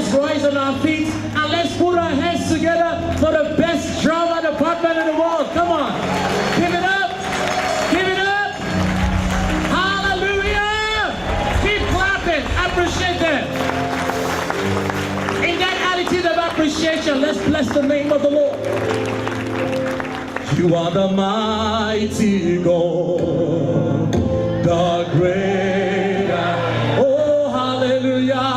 Let's rise on our feet and let's put our hands together for the best drama department in the world. Come on. Give it up. Give it up. Hallelujah. Keep clapping. Appreciate them. In that attitude of appreciation, let's bless the name of the Lord. You are the mighty God, the great. Oh, hallelujah.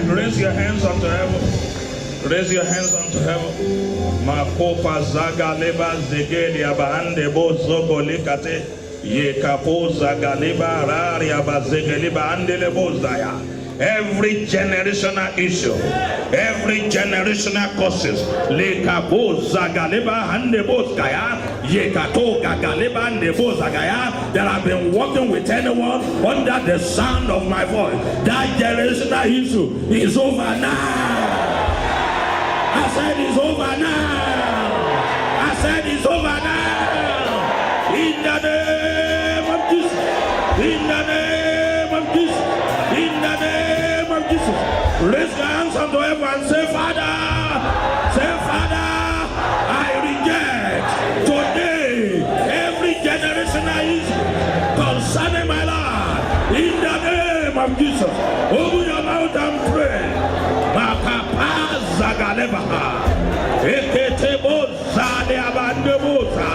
Raise your hands unto heaven. Raise your hands unto heaven. Makopa zaga leba zegelia baande bozo golikate ye kapo zaga leba rari abazegeliba andele bozaya. Every generational issue, every generational causes, le kapo zaga leba ande bozgaya ye kato gagaleba ande bozagaya that have been working with anyone under the sound of my voice. That generational issue is over now. I said it's over now. I said it's over now. In the name of Jesus. In the name of Jesus. In the name of Jesus. Raise your hands unto heaven and say, Father. Say, Father, I reject today every generational of Jesus. Open your mouth and pray. Makapa Zagalebaha. Eketebo Zade Abandebuza.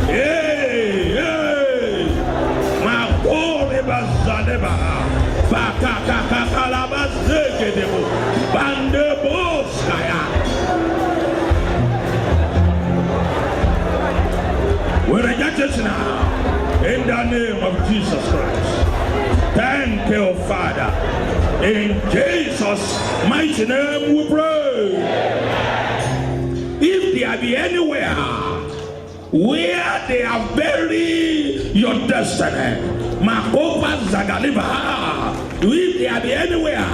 Hey. Makore Bazadebaha. Bakakakakalabazekedebo. Bandeboskaya. We reject it now. In the name of Jesus Christ. Thank you, Father. In Jesus' mighty name we pray. If there be anywhere where they have buried your destiny, Makopa Zagaliba, if there be anywhere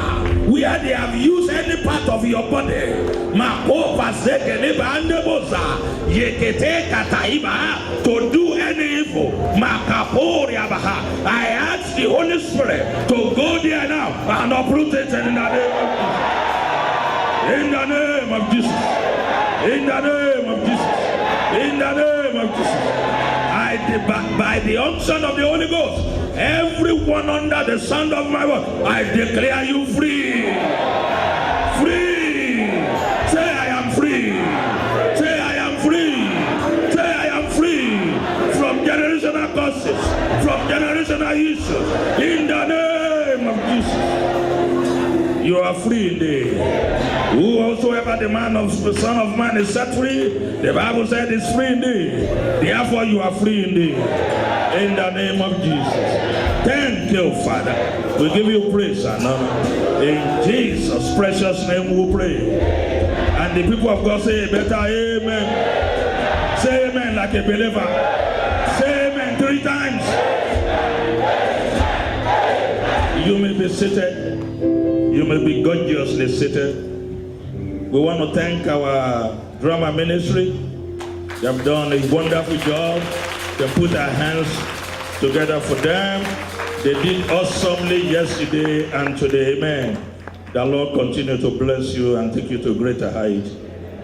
where they have used any part of your body, Makopa Zagaliba and the Boza, Yekete Kataiba, to do any evil, Makaporia Baha, I ask the Holy Spirit to go there now and uproot it in the name of Jesus. In the name of Jesus. In the name of Jesus. By the unction of the Holy Ghost, everyone under the sound of my voice, I declare you free. Free. Say I am free. Say I am free. Say I am free from generational curses, from generational issues. In the name of Jesus. You are free indeed. Whosoever the Son of Man is set free, the Bible said is free indeed. Therefore you are free indeed. In the name of Jesus. Thank you, Father. We give you praise and honor. In Jesus' precious name we pray. And the people of God say better amen. Say amen like a believer. Say amen 3 times. You may be seated. You may be gorgeously seated. We want to thank our drama ministry. They have done a wonderful job. They put our hands together for them. They did awesomely yesterday and today. Amen. The Lord continue to bless you and take you to greater height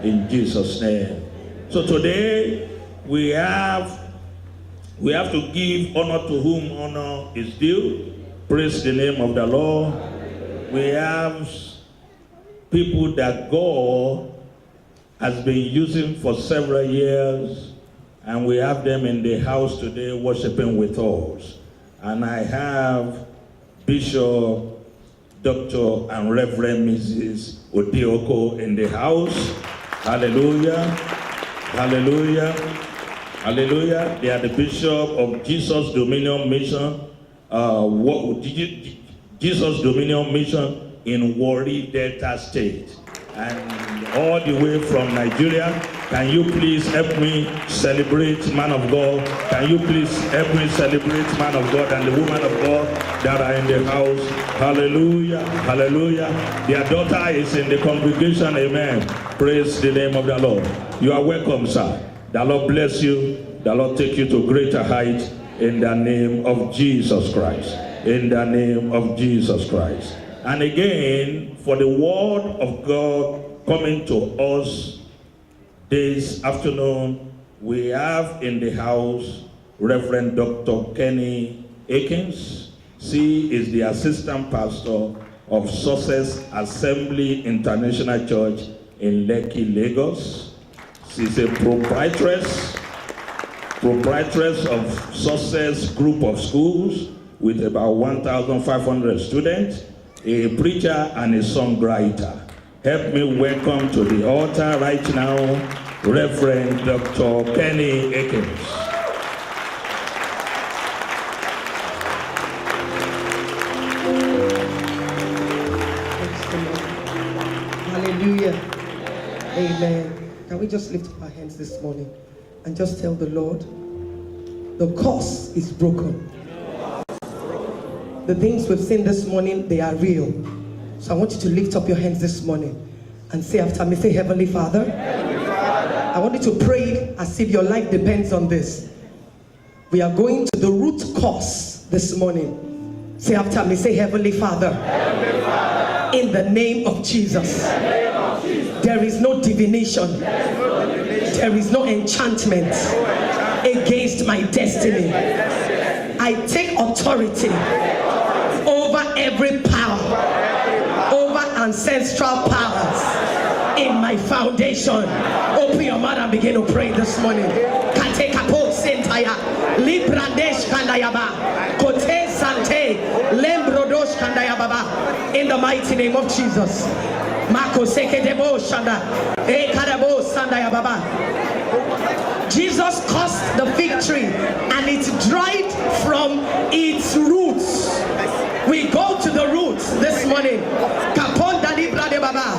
in Jesus' name. So today we have to give honor to whom honor is due. Praise the name of the Lord. We have people that God has been using for several years, and we have them in the house today worshiping with us. And I have Bishop, Dr. and Reverend Mrs. Odioko in the house. Hallelujah. Hallelujah. Hallelujah. They are the Bishop of Jesus Dominion Mission. Jesus Dominion Mission in Warri Delta State, and all the way from Nigeria. Can you please help me celebrate man of God? Can you please help me celebrate man of God and the woman of God that are in the house? Hallelujah, hallelujah. Their daughter is in the congregation, amen. Praise the name of the Lord. You are welcome, sir. The Lord bless you. The Lord take you to greater height in the name of Jesus Christ. In the name of Jesus Christ. And again, for the word of God coming to us this afternoon, we have in the house Reverend Dr. Kenny Akins. She is the assistant pastor of Success Assembly International Church in Lekki, Lagos. She's a proprietress of Success Group of Schools with about 1,500 students, a preacher and a songwriter. Help me welcome to the altar right now, Reverend Dr. Kenny Akins. Hallelujah. Amen. Can we just lift up our hands this morning and just tell the Lord, the curse is broken. The things we've seen this morning, they are real. So I want you to lift up your hands this morning and say after me, say, Heavenly Father. Heavenly Father. I want you to pray as if your life depends on this. We are going to the root cause this morning. Say after me, say, Heavenly Father. Heavenly Father. In the name of Jesus. There is no divination. There is no enchantment against my destiny. I take authority over every ancestral powers in my foundation. Open your mouth and begin to pray this morning. Katekapo sentaya, libradesh kandayaba, kote sante, lembrodosh kandayababa. In the mighty name of Jesus. Mako seke debo shanda, ekadabo sandayababa. Jesus cursed the fig tree and it dried from its roots. We go to the roots this morning. Kapon Dalibra de Baba.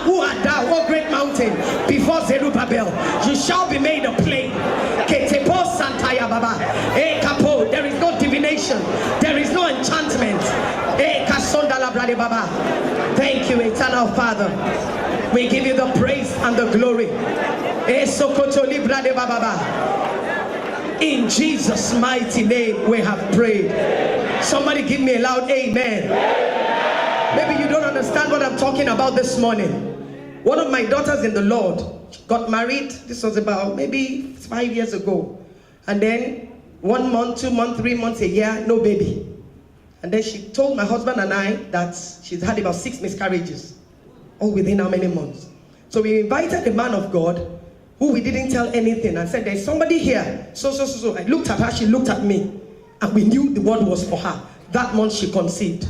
Who art thou, O great mountain? Before Zerubbabel, you shall be made a plain. Ketepo Santaya Baba. Kapo, there is no divination, there is no enchantment. Kasonda Labra de Baba. Thank you, eternal Father. We give you the praise and the glory. In Jesus' mighty name we have prayed. Somebody give me a loud amen. Maybe you don't understand what I'm talking about this morning. One of my daughters in the Lord got married. This was about maybe 5 years ago. And then 1 month, 2 months, 3 months, a year, no baby. And then she told my husband and I that she's had about 6 miscarriages. All within how many months? So we invited the man of God, who we didn't tell anything, and said, there's somebody here. So. I looked at her, she looked at me, and we knew the word was for her. That month she conceived.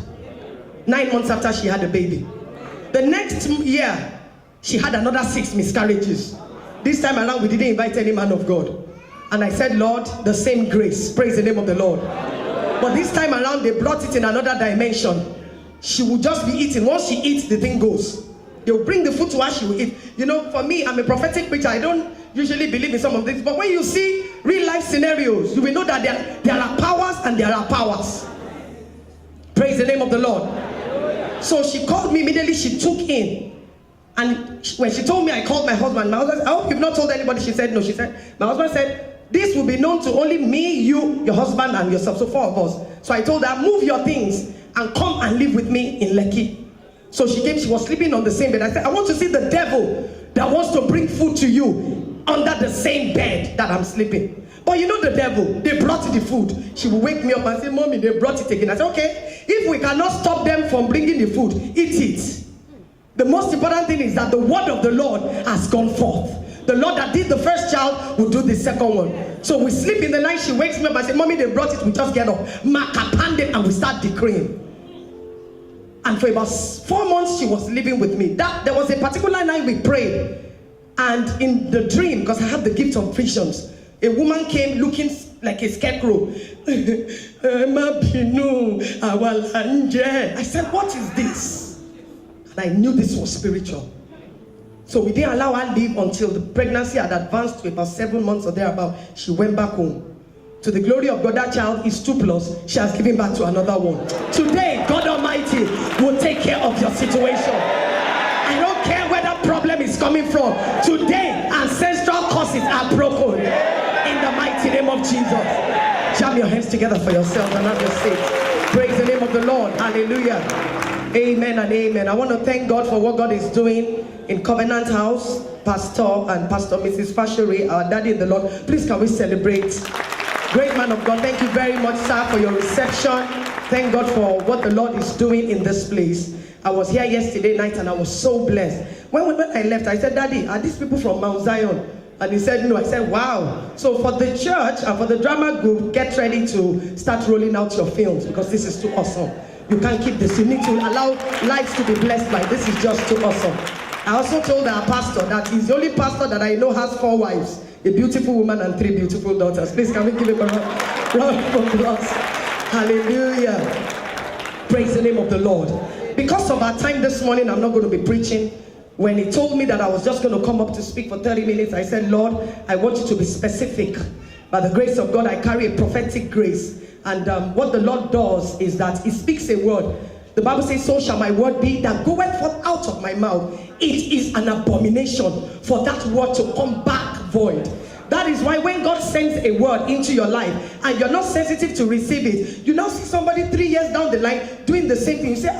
9 months after she had a baby. The next year, she had another 6 miscarriages. This time around, we didn't invite any man of God. And I said, Lord, the same grace. Praise the name of the Lord. But this time around, they brought it in another dimension. She will just be eating. Once she eats, the thing goes. They will bring the food to her, she will eat. You know, for me, I'm a prophetic preacher. I don't usually believe in some of this. But when you see real life scenarios, you will know that there are powers and there are powers. Praise the name of the Lord. So she called me immediately. She took in. And when she told me, I called my husband. My husband said, I hope you've not told anybody. She said, no. She said, my husband said, this will be known to only me, you, your husband, and yourself. So 4 of us. So I told her, move your things and come and live with me in Lekki. So she came, she was sleeping on the same bed. I said, I want to see the devil that wants to bring food to you under the same bed that I'm sleeping. But you know the devil, they brought the food. She will wake me up and say, Mommy, they brought it again. I said, okay, if we cannot stop them from bringing the food, eat it. The most important thing is that the word of the Lord has gone forth. The Lord that did the first child will do the second one. So we sleep in the night, she wakes me up and says, Mommy, they brought it, we just get up. Makapande, and we start decreeing. And for about 4 months, she was living with me. There was a particular night we prayed. And in the dream, because I have the gift of visions, a woman came looking like a scarecrow. I said, what is this? And I knew this was spiritual. So we didn't allow her leave until the pregnancy had advanced to about 7 months or thereabout. She went back home. To the glory of God, that child is 2+. She has given back to another one. Today, God Almighty will take care of your situation. I don't care where that problem is coming from. Today, ancestral curses are broken. In the mighty name of Jesus. Jam your hands together for yourself and have your seat. Praise the name of the Lord. Hallelujah. Amen and amen. I want to thank God for what God is doing in Covenant House. Pastor and Pastor Mrs. Fashery, our daddy in the Lord. Please can we celebrate? Great man of God, thank you very much, sir, for your reception. Thank God for what the Lord is doing in this place. I was here yesterday night and I was so blessed. When I left, I said, Daddy, are these people from Mount Zion? And he said, no. I said, wow. So for the church and for the drama group, get ready to start rolling out your films because this is too awesome. You can't keep this. You need to allow lives to be blessed by this. Is just too awesome. I also told our pastor that he's the only pastor that I know has 4 wives. A beautiful woman and 3 beautiful daughters. Please, can we give him a round of applause? Hallelujah. Praise the name of the Lord. Because of our time this morning, I'm not going to be preaching. When he told me that I was just going to come up to speak for 30 minutes, I said, Lord, I want you to be specific. By the grace of God, I carry a prophetic grace. And what the Lord does is that he speaks a word. The Bible says, so shall my word be that goeth forth out of my mouth. It is an abomination for that word to come back void. That is why when God sends a word into your life and you're not sensitive to receive it, you now see somebody 3 years down the line doing the same thing. You say,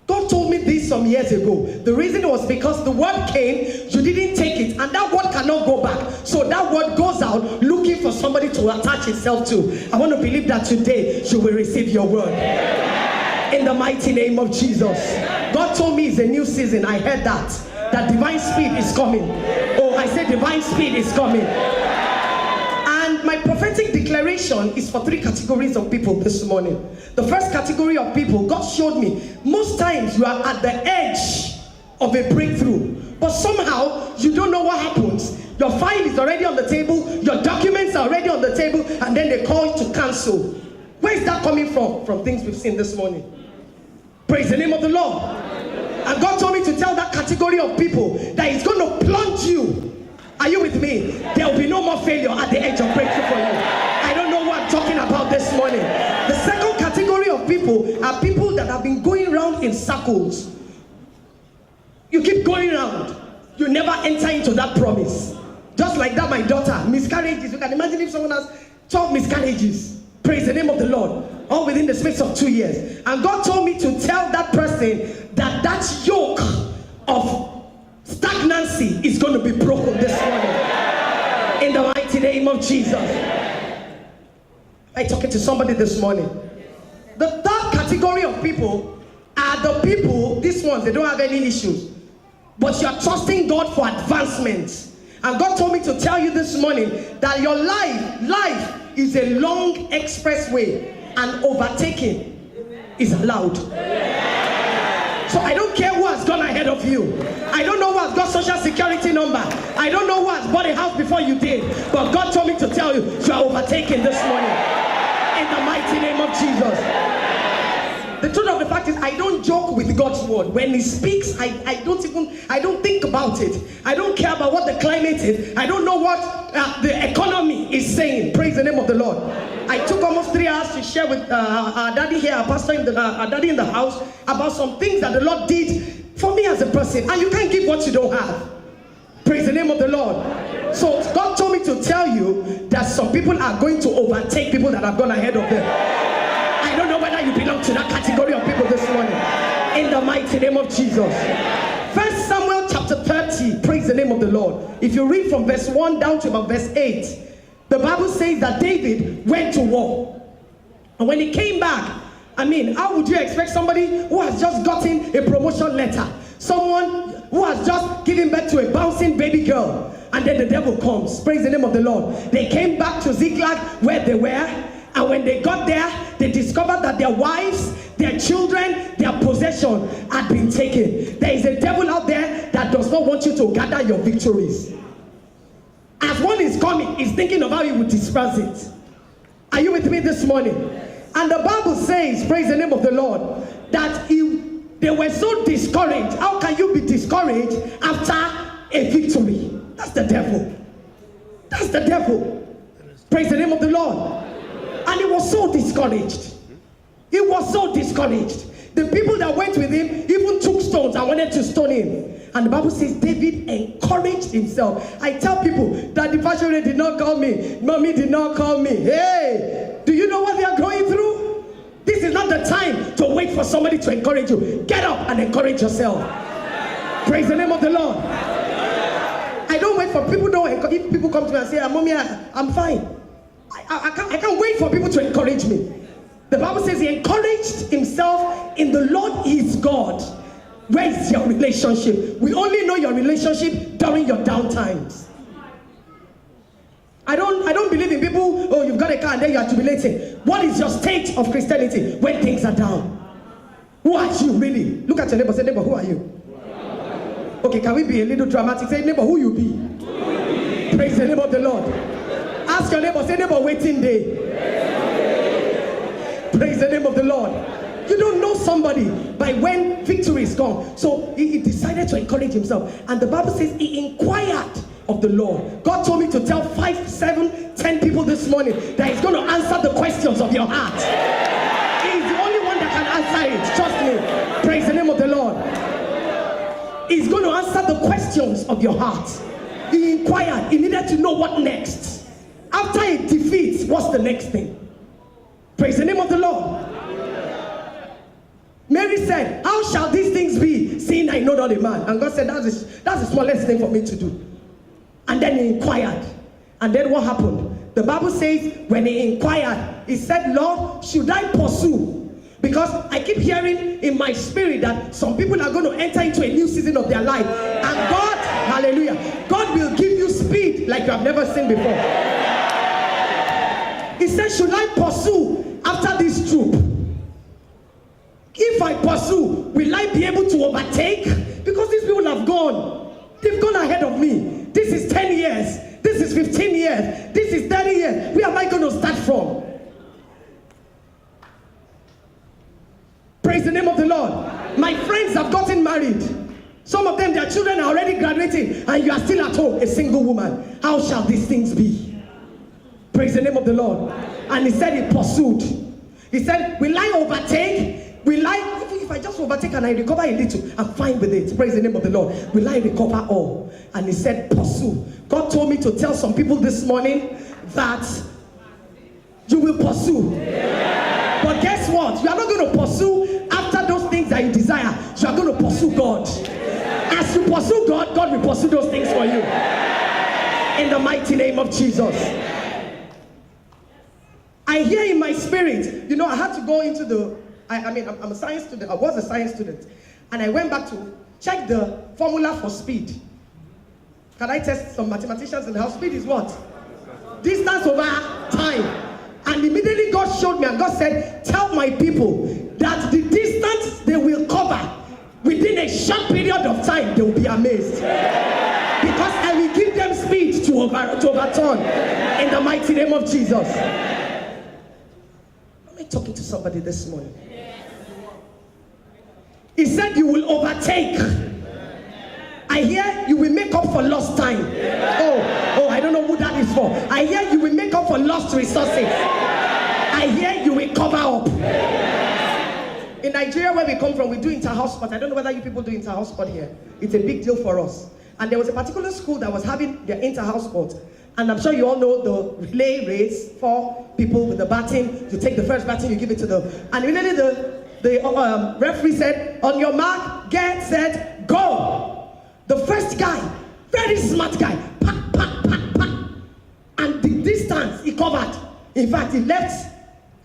God told me this some years ago. The reason was because the word came, you didn't take it, and that word cannot go back. So that word goes out looking for somebody to attach itself to. I want to believe that today you will receive your word. In the mighty name of Jesus. God told me it's a new season. I heard that. That divine speed is coming. Oh, I said divine speed is coming. And my prophetic declaration is for 3 categories of people this morning. The first category of people, God showed me, most times you are at the edge of a breakthrough, but somehow you don't know what happens. Your file is already on the table, your documents are already on the table, and then they call you to cancel. Where is that coming from? From things we've seen this morning. Praise the name of the Lord. And God told me to tell that category of people that He's going to plunge you. Are you with me? There will be no more failure at the edge of breakthrough for you. I don't know what I'm talking about this morning. The second category of people are people that have been going around in circles. You keep going around. You never enter into that promise. Just like that, my daughter, miscarriages. You can imagine if someone has 12 miscarriages. Praise the name of the Lord. All within the space of 2 years. And God told me to tell that person that that yoke of stagnancy is going to be broken this morning. In the mighty name of Jesus. I'm talking to somebody this morning. The third category of people are the people, these ones, they don't have any issues. But you are trusting God for advancement. And God told me to tell you this morning that your life is a long expressway, and overtaking is allowed. So I don't care who has gone ahead of you. I don't know who has got social security number. I don't know who has bought a house before you did. But God told me to tell you, you are overtaken this morning. In the mighty name of Jesus. The truth of the fact is, I don't joke with God's word. When He speaks, I don't think about it. I don't care about what the climate is. I don't know what the economy is saying. Praise the name of the Lord. I took almost 3 hours to share with our daddy here, our pastor, our daddy in the house, about some things that the Lord did for me as a person. And you can't give what you don't have. Praise the name of the Lord. So God told me to tell you that some people are going to overtake people that have gone ahead of them. I don't know whether you belong to that category of people this morning. In the mighty name of Jesus. 1 Samuel chapter 30. Praise the name of the Lord. If you read from verse 1 down to about verse 8, the Bible says that David went to war. And when he came back, I mean, how would you expect somebody who has just gotten a promotion letter? Someone who has just given birth to a bouncing baby girl. And then the devil comes. Praise the name of the Lord. They came back to Ziklag where they were. And when they got there, they discovered that their wives, their children, their possession had been taken. There is a devil out there that does not want you to gather your victories. As one is coming, he's thinking of how he would disperse it. Are you with me this morning? And the Bible says, praise the name of the Lord, that they were so discouraged. How can you be discouraged after a victory? That's the devil. That's the devil. Praise the name of the Lord. And he was so discouraged. He was so discouraged. The people that went with him even took stones and wanted to stone him. And the Bible says David encouraged himself. I tell people that the pastor did not call me. Mommy did not call me. Hey, do you know what they are going through? This is not the time to wait for somebody to encourage you. Get up and encourage yourself. Praise the name of the Lord. I don't wait for people. If people come to me and say, Mommy, I'm fine. I can't wait for people to encourage me. The Bible says he encouraged himself in the Lord his God. Where is your relationship? We only know your relationship during your down times. I don't believe in people, oh, you've got a car and then you are jubilating. What is your state of Christianity when things are down? Who are you really? Look at your neighbor, say, neighbor, who are you? Okay, can we be a little dramatic? Say, neighbor, who you be? Praise the name of the Lord. Ask your neighbor, say, neighbor, waiting day. Praise the name of the Lord. You don't know somebody by when victory is gone. So he decided to encourage himself. And the Bible says he inquired of the Lord. God told me to tell 5, 7, 10 people this morning that he's going to answer the questions of your heart. He's the only one that can answer it. Trust me. Praise the name of the Lord. He's going to answer the questions of your heart. He inquired. He needed to know what next. After a defeat, what's the next thing? Praise the name of the Lord. Mary said, how shall these things be, seeing I know not a man? And God said, that's the smallest thing for me to do. And then he inquired. And then what happened? The Bible says, when he inquired, he said, Lord, should I pursue? Because I keep hearing in my spirit that some people are going to enter into a new season of their life. And God, hallelujah, God will give you speed like you have never seen before. He said, should I pursue after this troop? If I pursue, will I be able to overtake? Because these people have gone. They've gone ahead of me. This is 10 years. This is 15 years. This is 30 years. Where am I going to start from? Praise the name of the Lord. My friends have gotten married. Some of them, their children are already graduating, and you are still at home, a single woman. How shall these things be? Praise the name of the Lord. And he said he pursued. He said, will I overtake? Will I, if I just overtake and I recover a little, I'm fine with it. Praise the name of the Lord. Will I recover all? And he said, pursue. God told me to tell some people this morning that you will pursue. Yeah. But guess what? You are not going to pursue after those things that you desire. You are going to pursue God. Yeah. As you pursue God, God will pursue those things for you. In the mighty name of Jesus. I hear in my spirit, you know, I had to go into the, I'm a science student, I was a science student, and I went back to check the formula for speed. Can I test some mathematicians in the house? Speed is what? Distance over time. And immediately God showed me, and God said, tell my people that the distance they will cover within a short period of time, they will be amazed. Because I will give them speed to overturn in the mighty name of Jesus. Am I talking to somebody this morning? He said you will overtake. I hear you will make up for lost time. Oh, I don't know who that is for. I hear you will make up for lost resources. I hear you will cover up. In Nigeria, where we come from, we do inter-house sport. I don't know whether you people do inter-house sport here. It's a big deal for us. And there was a particular school that was having their inter-house sport. And I'm sure you all know the relay race for people with the baton. You take the first baton, you give it to them. And immediately the referee said, on your mark, get set, go. The first guy, very smart guy, pack, pack, pack, pack. And the distance he covered. In fact, he left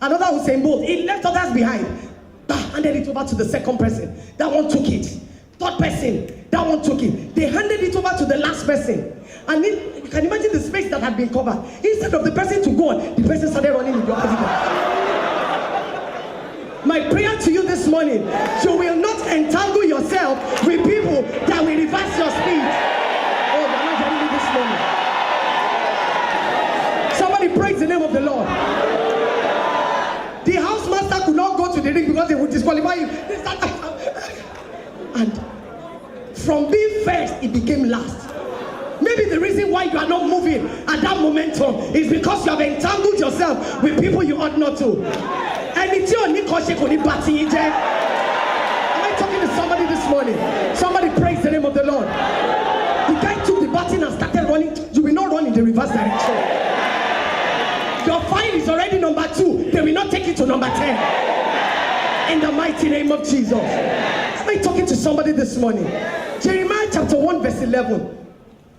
another Usain Bolt. He left others behind. Handed it over to the second person. That one took it. Third person, that one took it. They handed it over to the last person. And then, you can imagine the space that had been covered. Instead of the person to go on, the person started running in the opposite direction. My prayer to you this morning, you will not entangle yourself with people that will reverse your speed. Oh, they're not hearing me this morning. Somebody praise the name of the Lord. The house master could not go to the ring because they would disqualify you. And from being first, it became last. Maybe the reason why you are not moving at that momentum is because you have entangled yourself with people you ought not to. Am I talking to somebody this morning? Somebody praise the name of the Lord. The guy took the baton and started running. You will not run in the reverse direction. Your file is already number 2. They will not take it to number 10. In the mighty name of Jesus. Am I talking to somebody this morning? Jeremiah chapter 1 verse 11.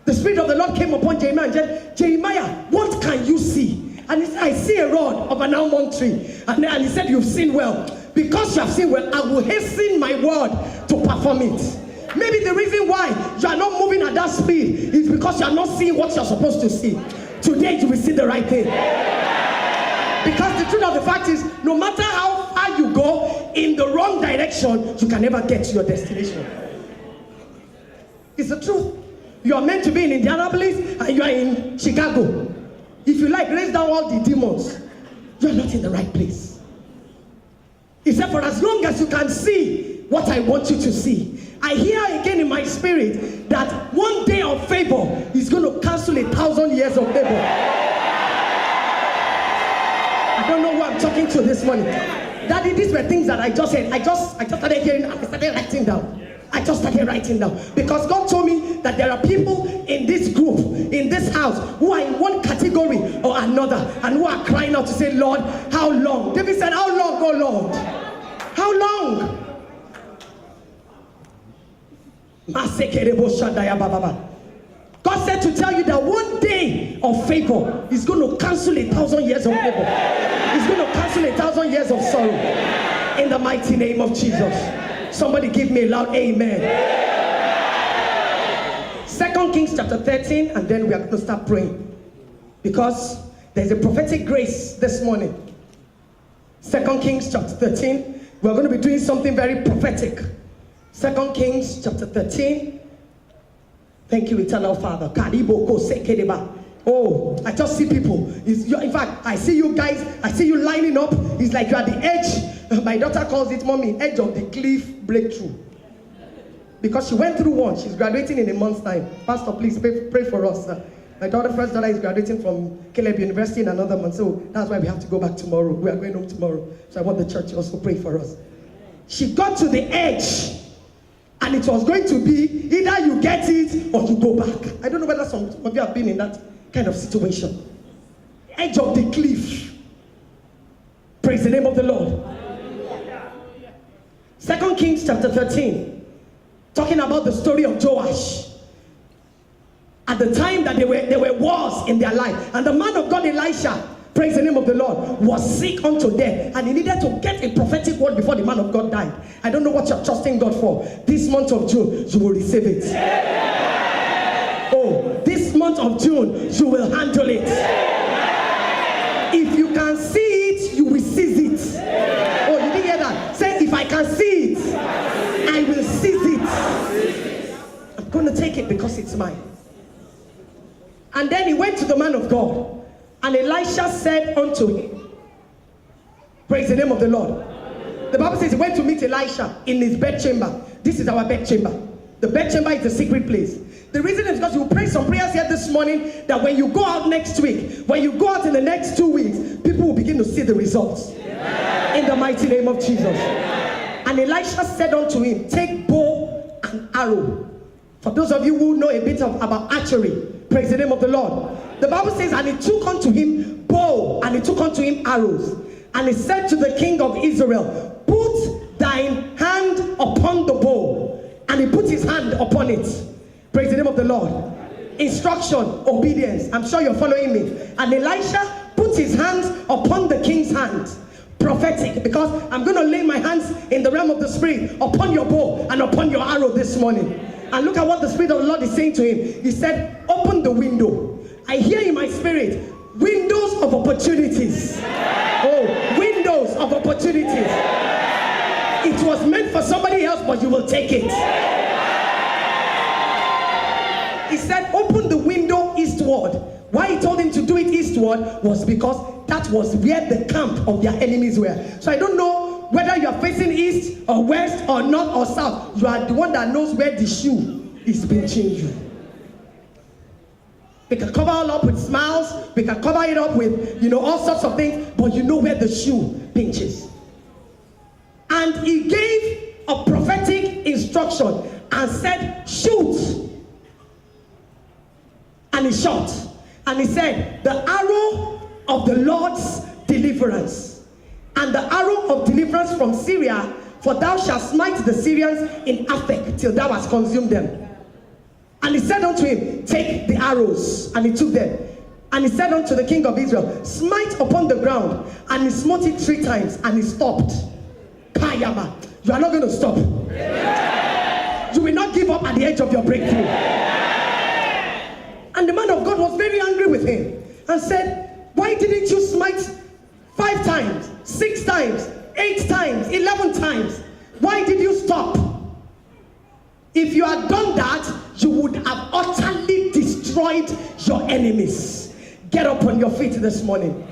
The Spirit of the Lord came upon Jeremiah and said, Jeremiah, what can you see? And he said, I see a rod of an almond tree. And he said, you've seen well. Because you have seen well, I will hasten my word to perform it. Maybe the reason why you are not moving at that speed is because you are not seeing what you are supposed to see. Today you will see the right thing. Because the truth of the fact is, no matter how far you go in the wrong direction, you can never get to your destination. It's the truth. You are meant to be in Indianapolis and you are in Chicago. If you like, raise down all the demons. You are not in the right place. He said, for as long as you can see what I want you to see. I hear again in my spirit that one day of favor is going to cancel 1,000 years of labor. I don't know who I'm talking to this morning. Daddy, these were things that I just said. I just started hearing and I started writing down. I just started writing down. Because God told me that there are people in this group, in this house, who are in one category or another, and who are crying out to say, Lord, how long? David said, how long, oh Lord? How long? God said to tell you that one day of favor is going to cancel 1,000 years of labor. It's going to cancel 1,000 years of sorrow. In the mighty name of Jesus. Somebody give me a loud amen. 2 Kings chapter 13, and then we are going to start praying. Because there's a prophetic grace this morning. 2 Kings chapter 13. We're going to be doing something very prophetic. 2 Kings chapter 13. Thank you, eternal Father. Oh, I just see people. In fact, I see you guys. I see you lining up. It's like you're at the edge. My daughter calls it, mommy, edge of the cliff breakthrough. Because she went through one. She's graduating in a month's time. Pastor, please pray for us. My first daughter is graduating from Caleb University in another month. So that's why we have to go back tomorrow. We are going home tomorrow. So I want the church to also pray for us. She got to the edge. And it was going to be either you get it or you go back. I don't know whether some of you have been in that kind of situation. Edge of the cliff. Praise the name of the Lord. 2 Kings chapter 13. Talking about the story of Joash. At the time that there were wars in their life. And the man of God Elisha, praise the name of the Lord, was sick unto death. And he needed to get a prophetic word before the man of God died. I don't know what you're trusting God for. This month of June, you will receive it. Oh, this month of June, you will handle it. If you can see it, you will seize it. Oh, you didn't hear that? Say, if I can see it, I will seize it. I'm going to take it because it's mine. And then he went to the man of God. And Elisha said unto him, praise the name of the Lord. The Bible says he went to meet Elisha in his bedchamber. This is our bedchamber. The bedchamber is the secret place. The reason is because you pray some prayers here this morning that when you go out next week, when you go out in the next 2 weeks, people will begin to see the results. In the mighty name of Jesus. And Elisha said unto him, take bow and arrow. For those of you who know a bit about archery, praise the name of the Lord. The Bible says, and he took unto him bow, and he took unto him arrows. And he said to the king of Israel, put thine hand upon the bow. And he put his hand upon it. Praise the name of the Lord. Instruction, obedience. I'm sure you're following me. And Elisha put his hands upon the king's hand. Prophetic, because I'm going to lay my hands in the realm of the spirit upon your bow and upon your arrow this morning. And look at what the Spirit of the Lord is saying to him. He said, open the window. I hear in my spirit, windows of opportunities. Oh, windows of opportunities. It was meant for somebody else, but you will take it. He said, open the window eastward. Why he told him to do it eastward was because that was where the camp of their enemies were. So I don't know whether you are facing east or west or north or south. You are the one that knows where the shoe is pinching you. We can cover all up with smiles. We can cover it up with, all sorts of things. But you know where the shoe pinches. And he gave a prophetic instruction and said, shoot. And he shot. And he said, the arrow of the Lord's deliverance. And the arrow of deliverance from Syria, for thou shalt smite the Syrians in Aphek till thou hast consumed them. And he said unto him, take the arrows. And he took them. And he said unto the king of Israel, smite upon the ground. And he smote it 3 times. And he stopped. Kayama. You are not going to stop. You will not give up at the edge of your breakthrough. And the man of God was very angry with him. And said, why didn't you smite 5 times, 6 times, 8 times, 11 times? Why did you stop? If you had done that, you would have utterly destroyed your enemies. Get up on your feet this morning.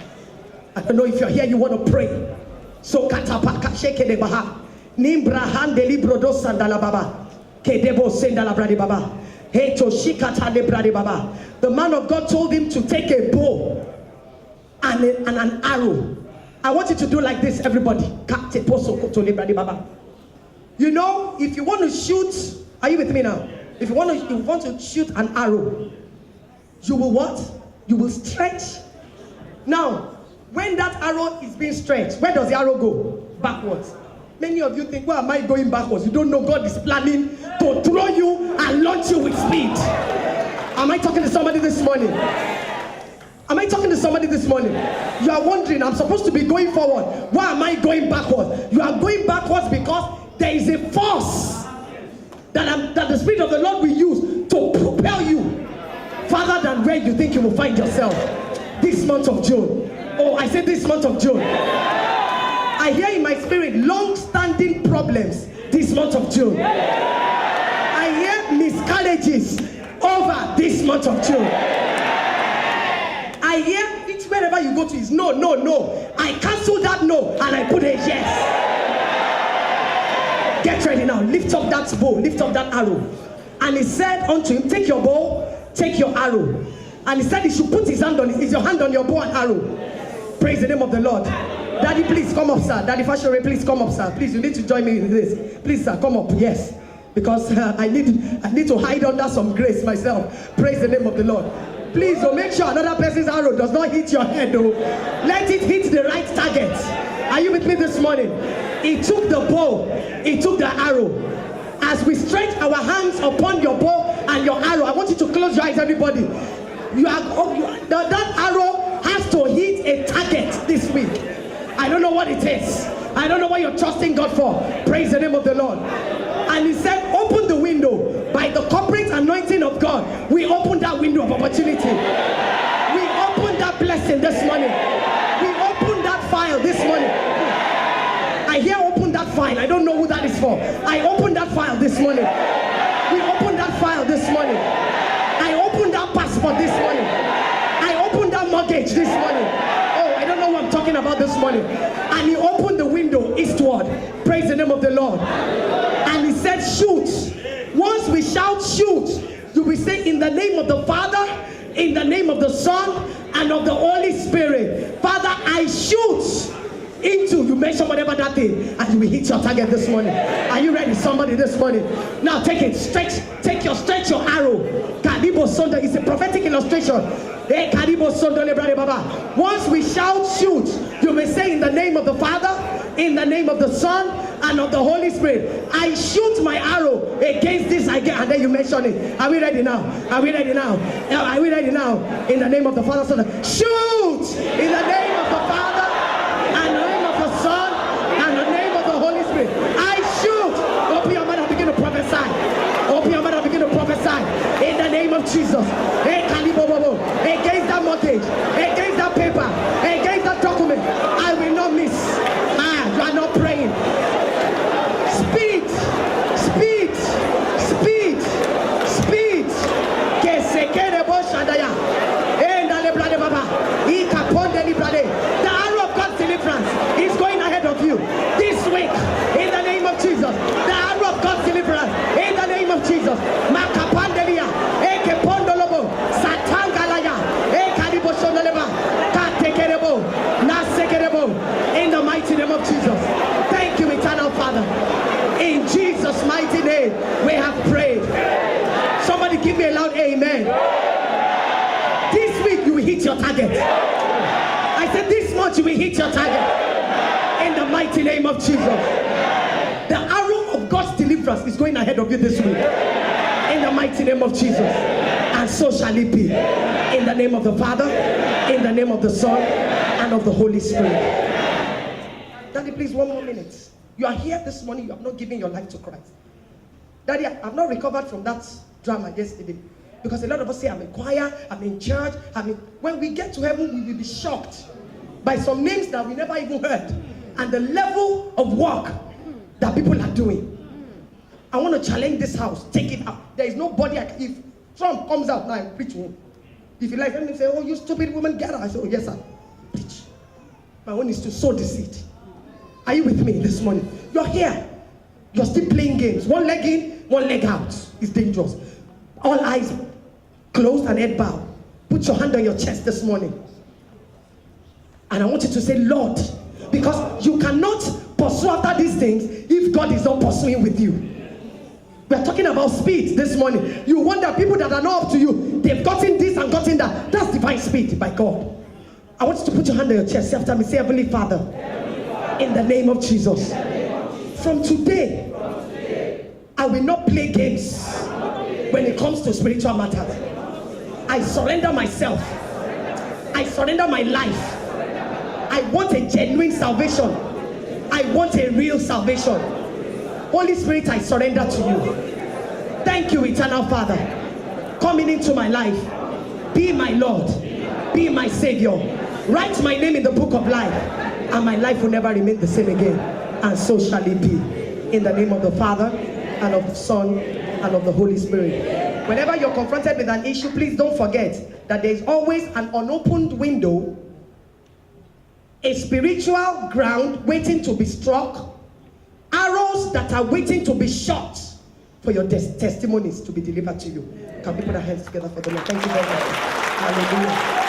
I don't know if you're here, you want to pray. So katapaka sheke de baha. Nimbra hande libro do sandala baba. Kedebo sendala bradi baba. Heto shikata de bradi baba. The man of God told him to take a bow and an arrow. I want you to do like this, everybody. You know, if you want to shoot, are you with me now? If you want to shoot an arrow, you will what? You will stretch. Now, when that arrow is being stretched, where does the arrow go? Backwards. Many of you think, why am I going backwards? You don't know God is planning to throw you and launch you with speed. Am I talking to somebody this morning? Am I talking to somebody this morning? You are wondering, I'm supposed to be going forward. Why am I going backwards? You are going backwards because there is a force that the Spirit of the Lord will use to propel you farther than where you think you will find yourself this month of June. Oh, I said this month of June. I hear in my spirit long-standing problems this month of June. I hear miscarriages over this month of June. I hear it's wherever you go to is no, no, no. I cancel that no and I put a yes. Get ready now. Lift up that bow. Lift up that arrow. And he said unto him, take your bow, take your arrow. And he said he should put his hand on it. Is your hand on your bow and arrow? Praise the name of the Lord. Daddy, please come up, sir. Daddy Fashore, please come up, sir. Please, you need to join me in this. Please, sir, come up. Yes. Because I need to hide under some grace myself. Praise the name of the Lord. Please, make sure another person's arrow does not hit your head, though. Let it hit the right target. Are you with me this morning? He took the bow. He took the arrow. As we stretch our hands upon your bow and your arrow, I want you to close your eyes, everybody. That arrow has to hit a target this week. I don't know what it is. I don't know what you're trusting God for. Praise the name of the Lord. And he said, open the window. By the corporate anointing of God, we open that window of opportunity. We open that blessing this morning. We open that file this morning. I hear open that file. I don't know who that is for. I open that file this morning. We open that file this morning. I open that passport this morning. I open that mortgage this morning. Oh, I don't know what I'm talking about this morning. And he opened the window eastward. Praise the name of the Lord. And he said, shoot. Once we shout shoot, you will say in the name of the Father, in the name of the Son, and of the Holy Spirit. Father, I shoot into, you mention whatever that thing, and you will hit your target this morning. Are you ready, somebody, this morning? Now take it, stretch your arrow. Kadibo Sonda is a prophetic illustration. Once we shout shoot, you may say in the name of the Father, in the name of the Son, and of the Holy Spirit. I shoot my arrow against this again, and then you mention it. Are we ready now? Are we ready now? Are we ready now? In the name of the Father, Son, shoot! In the name of the Father, and the name of the Son, and the name of the Holy Spirit. I shoot! Open your mouth and begin to prophesy. Open your mouth and begin to prophesy. In the name of Jesus. Against that mortgage, against that paper, against that document, I will not miss. You are not praying. Speed, speed, speed, speed. The arrow of God's deliverance is going ahead of you this week in the name of Jesus. The arrow of God's deliverance in the name of Jesus. Makapandelia, Ekepondolobo, Satangalaya, Ekadibosonoleba, Katekerebo, Nasekerebo, in the mighty name of Jesus. Thank you, eternal Father. In Jesus' mighty name, we have prayed. Somebody give me a loud amen. This week you will hit your target. I said this month you will hit your target. In the mighty name of Jesus. The arrow of God's deliverance is going ahead of you this week. In the mighty name of Jesus. And so shall it be. In the name of the Father, in the name of the Son, and of the Holy Spirit. Daddy, please, 1 more minute. You are here this morning, you have not given your life to Christ. Daddy, I've not recovered from that drama yesterday. Because a lot of us say, I'm in choir, I'm in church, when we get to heaven, we will be shocked by some names that we never even heard. And the level of work that people are doing. I want to challenge this house, take it out. There is nobody, if Trump comes out now and preach to him. If you like, let me say, oh, you stupid woman, get out. I say, oh, yes, sir. Preach. My one is to sow the seed. Are you with me this morning? You're here. You're still playing games. One leg in, one leg out. It's dangerous. All eyes closed and head bowed. Put your hand on your chest this morning. And I want you to say, Lord, because you cannot pursue after these things if God is not pursuing with you. We're talking about speed this morning. You wonder people that are not up to you, they've gotten this and gotten that. That's divine speed by God. I want you to put your hand on your chest. Say after me, say, Heavenly Father, in the name of Jesus, from today, I will not play games when it comes to spiritual matters. I surrender myself. I I surrender my life. I want a genuine salvation. I want a real salvation. Holy Spirit, I surrender to you. Thank you, eternal Father, coming into my life. Be my Lord. Be my Savior. Write my name in the book of life, and my life will never remain the same again. And so shall it be. In the name of the Father, and of the Son, and of the Holy Spirit. Whenever you're confronted with an issue, please don't forget that there's always an unopened window, a spiritual ground waiting to be struck, arrows that are waiting to be shot for your testimonies to be delivered to you. Can we put our hands together for the Lord? Thank you very much. Hallelujah.